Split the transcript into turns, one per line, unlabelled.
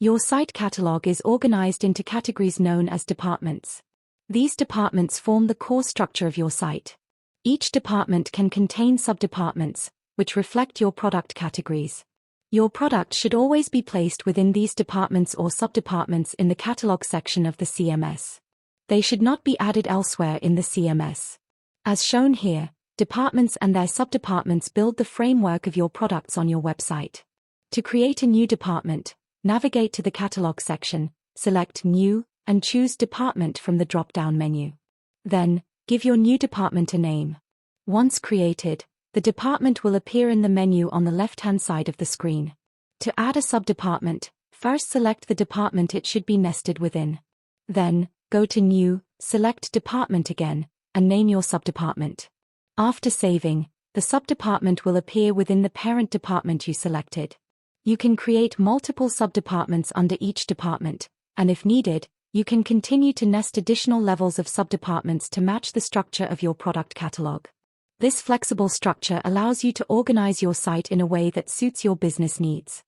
Your site catalog is organized into categories known as departments. These departments form the core structure of your site. Each department can contain subdepartments, which reflect your product categories. Your product should always be placed within these departments or subdepartments in the catalog section of the CMS. They should not be added elsewhere in the CMS. As shown here, departments and their subdepartments build the framework of your products on your website. To create a new department, navigate to the catalog section, select New, and choose Department from the drop-down menu. Then, give your new department a name. Once created, the department will appear in the menu on the left-hand side of the screen. To add a subdepartment, first select the department it should be nested within. Then, go to New, select Department again, and name your subdepartment. After saving, the subdepartment will appear within the parent department you selected. You can create multiple subdepartments under each department, and if needed, you can continue to nest additional levels of subdepartments to match the structure of your product catalog. This flexible structure allows you to organize your site in a way that suits your business needs.